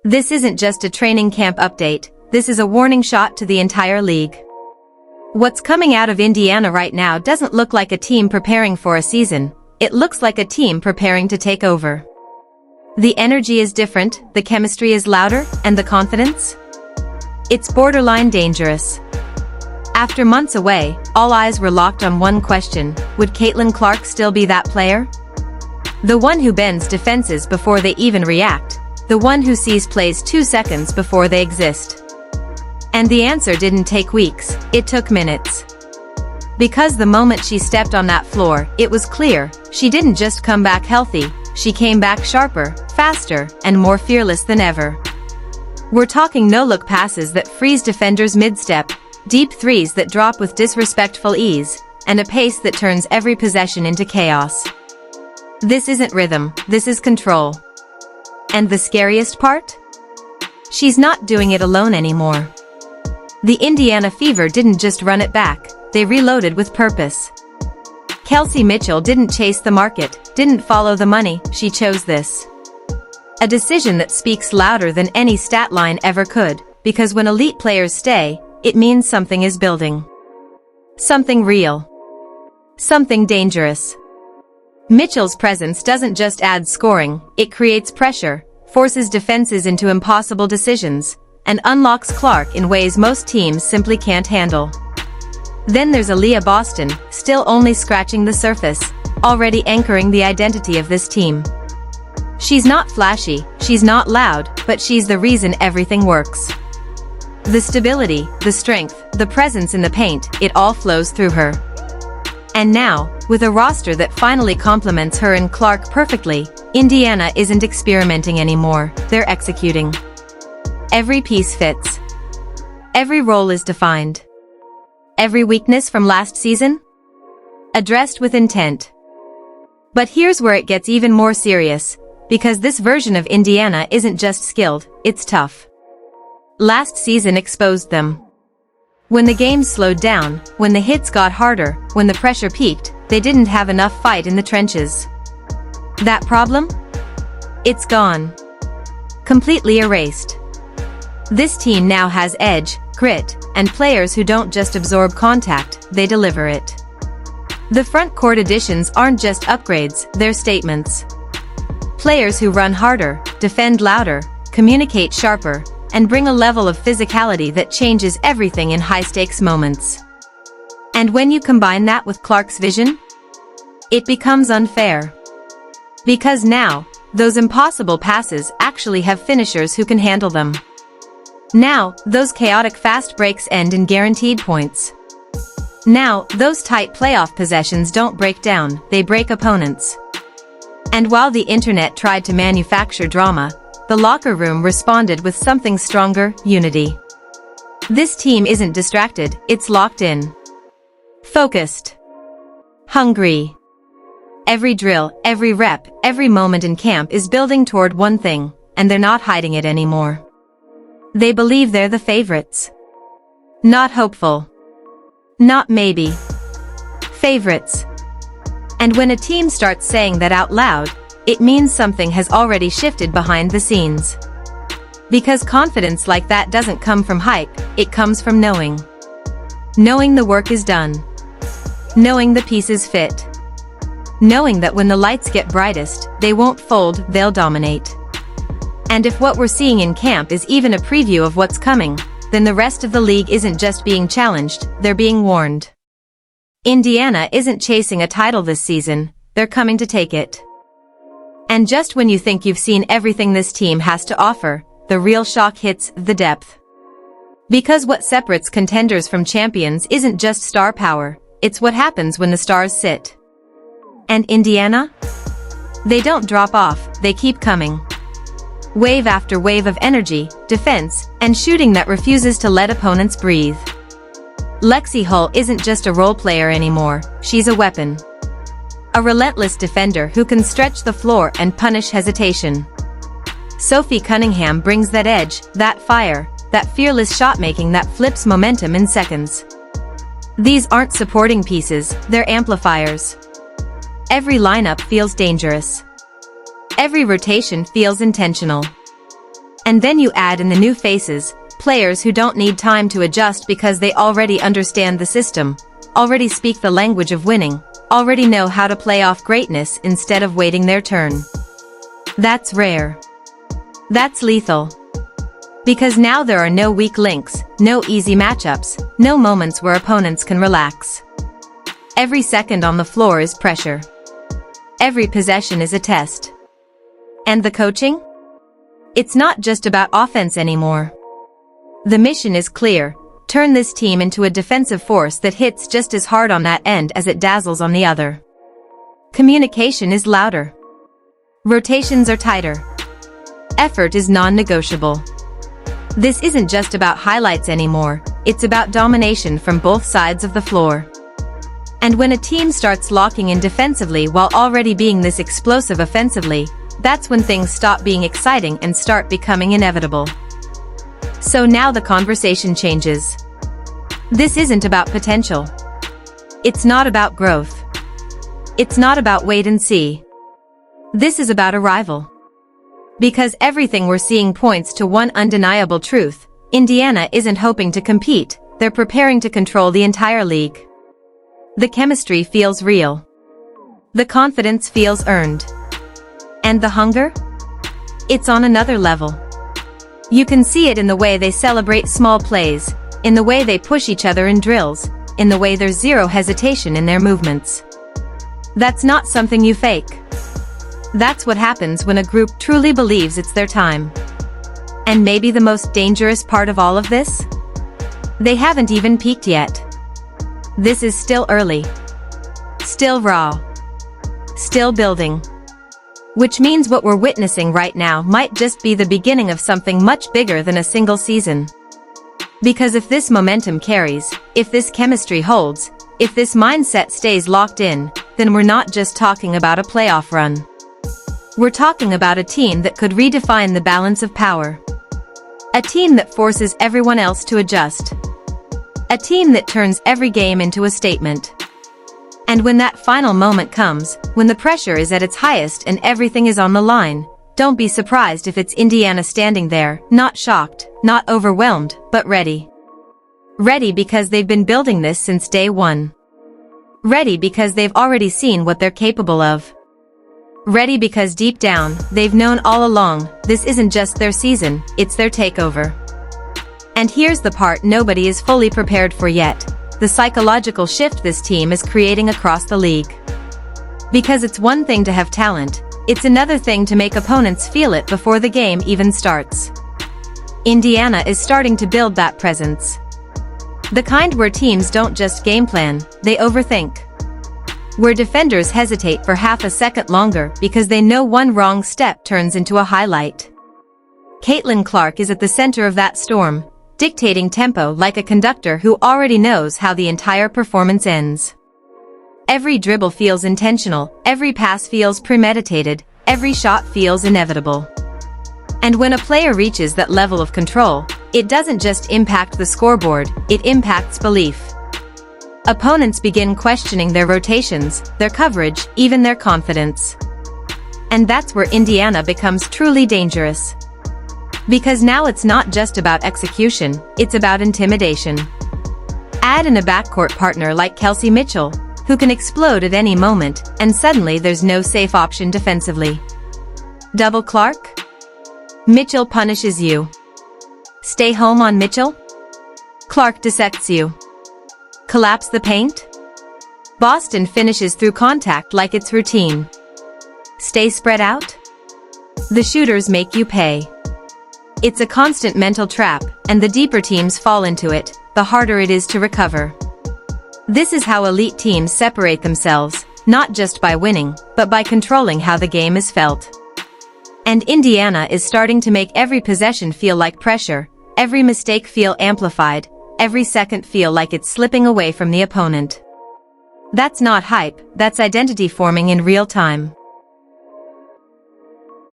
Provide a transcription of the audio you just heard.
This isn't just a training camp update, this is a warning shot to the entire league. What's coming out of Indiana right now doesn't look like a team preparing for a season, it looks like a team preparing to take over. The energy is different, the chemistry is louder, and the confidence? It's borderline dangerous. After months away, all eyes were locked on one question: would Caitlin Clark still be that player? The one who bends defenses before they even react, the one who sees plays 2 seconds before they exist. And the answer didn't take weeks, it took minutes. Because the moment she stepped on that floor, it was clear, she didn't just come back healthy, she came back sharper, faster, and more fearless than ever. We're talking no-look passes that freeze defenders mid-step, deep threes that drop with disrespectful ease, and a pace that turns every possession into chaos. This isn't rhythm, this is control. And the scariest part? She's not doing it alone anymore. The Indiana Fever didn't just run it back, they reloaded with purpose. Kelsey Mitchell didn't chase the market, didn't follow the money, she chose this. A decision that speaks louder than any stat line ever could, because when elite players stay, it means something is building. Something real. Something dangerous. Mitchell's presence doesn't just add scoring, it creates pressure, forces defenses into impossible decisions, and unlocks Clark in ways most teams simply can't handle. Then there's Aaliyah Boston, still only scratching the surface, already anchoring the identity of this team. She's not flashy, she's not loud, but she's the reason everything works. The stability, the strength, the presence in the paint, it all flows through her. And now, with a roster that finally complements her and Clark perfectly, Indiana isn't experimenting anymore, they're executing. Every piece fits. Every role is defined. Every weakness from last season? Addressed with intent. But here's where it gets even more serious, because this version of Indiana isn't just skilled, it's tough. Last season exposed them. When the games slowed down, when the hits got harder, when the pressure peaked, they didn't have enough fight in the trenches. That problem? It's gone. Completely erased. This team now has edge, grit, and players who don't just absorb contact, they deliver it. The front court additions aren't just upgrades, they're statements. Players who run harder, defend louder, communicate sharper, and bring a level of physicality that changes everything in high-stakes moments. And when you combine that with Clark's vision, it becomes unfair. Because now, those impossible passes actually have finishers who can handle them. Now, those chaotic fast breaks end in guaranteed points. Now, those tight playoff possessions don't break down, they break opponents. And while the internet tried to manufacture drama, the locker room responded with something stronger: unity. This team isn't distracted, it's locked in. Focused. Hungry. Every drill, every rep, every moment in camp is building toward one thing, and they're not hiding it anymore. They believe they're the favorites. Not hopeful. Not maybe. Favorites. And when a team starts saying that out loud, it means something has already shifted behind the scenes. Because confidence like that doesn't come from hype, it comes from knowing. Knowing the work is done. Knowing the pieces fit. Knowing that when the lights get brightest, they won't fold, they'll dominate. And if what we're seeing in camp is even a preview of what's coming, then the rest of the league isn't just being challenged, they're being warned. Indiana isn't chasing a title this season, they're coming to take it. And just when you think you've seen everything this team has to offer, the real shock hits: the depth. Because what separates contenders from champions isn't just star power, it's what happens when the stars sit. And Indiana? They don't drop off, they keep coming. Wave after wave of energy, defense, and shooting that refuses to let opponents breathe. Lexi Hull isn't just a role player anymore, she's a weapon. A relentless defender who can stretch the floor and punish hesitation. Sophie Cunningham brings that edge, that fire, that fearless shot-making that flips momentum in seconds. These aren't supporting pieces, they're amplifiers. Every lineup feels dangerous. Every rotation feels intentional. And then you add in the new faces, players who don't need time to adjust because they already understand the system, already speak the language of winning, already know how to play off greatness instead of waiting their turn. That's rare. That's lethal. Because now there are no weak links, no easy matchups, no moments where opponents can relax. Every second on the floor is pressure. Every possession is a test. And the coaching? It's not just about offense anymore. The mission is clear: turn this team into a defensive force that hits just as hard on that end as it dazzles on the other. Communication is louder. Rotations are tighter. Effort is non-negotiable. This isn't just about highlights anymore, it's about domination from both sides of the floor. And when a team starts locking in defensively while already being this explosive offensively, that's when things stop being exciting and start becoming inevitable. So now the conversation changes. This isn't about potential. It's not about growth. It's not about wait and see. This is about arrival. Because everything we're seeing points to one undeniable truth: Indiana isn't hoping to compete, they're preparing to control the entire league. The chemistry feels real. The confidence feels earned. And the hunger? It's on another level. You can see it in the way they celebrate small plays, in the way they push each other in drills, in the way there's zero hesitation in their movements. That's not something you fake. That's what happens when a group truly believes it's their time. And maybe the most dangerous part of all of this? They haven't even peaked yet. This is still early. Still raw. Still building. Which means what we're witnessing right now might just be the beginning of something much bigger than a single season. Because if this momentum carries, if this chemistry holds, if this mindset stays locked in, then we're not just talking about a playoff run. We're talking about a team that could redefine the balance of power. A team that forces everyone else to adjust. A team that turns every game into a statement. And when that final moment comes, when the pressure is at its highest and everything is on the line, don't be surprised if it's Indiana standing there, not shocked, not overwhelmed, but ready. Ready because they've been building this since day one. Ready because they've already seen what they're capable of. Ready because deep down, they've known all along, this isn't just their season, it's their takeover. And here's the part nobody is fully prepared for yet: the psychological shift this team is creating across the league. Because it's one thing to have talent, it's another thing to make opponents feel it before the game even starts. Indiana is starting to build that presence. The kind where teams don't just game plan, they overthink. Where defenders hesitate for half a second longer because they know one wrong step turns into a highlight. Caitlin Clark is at the center of that storm, dictating tempo like a conductor who already knows how the entire performance ends. Every dribble feels intentional, every pass feels premeditated, every shot feels inevitable. And when a player reaches that level of control, it doesn't just impact the scoreboard, it impacts belief. Opponents begin questioning their rotations, their coverage, even their confidence. And that's where Indiana becomes truly dangerous. Because now it's not just about execution, it's about intimidation. Add in a backcourt partner like Kelsey Mitchell, who can explode at any moment, and suddenly there's no safe option defensively. Double Clark? Mitchell punishes you. Stay home on Mitchell? Clark dissects you. Collapse the paint? Boston finishes through contact like it's routine. Stay spread out? The shooters make you pay. It's a constant mental trap, and the deeper teams fall into it, the harder it is to recover. This is how elite teams separate themselves, not just by winning, but by controlling how the game is felt. And Indiana is starting to make every possession feel like pressure, every mistake feel amplified, every second feel like it's slipping away from the opponent. That's not hype, that's identity forming in real time.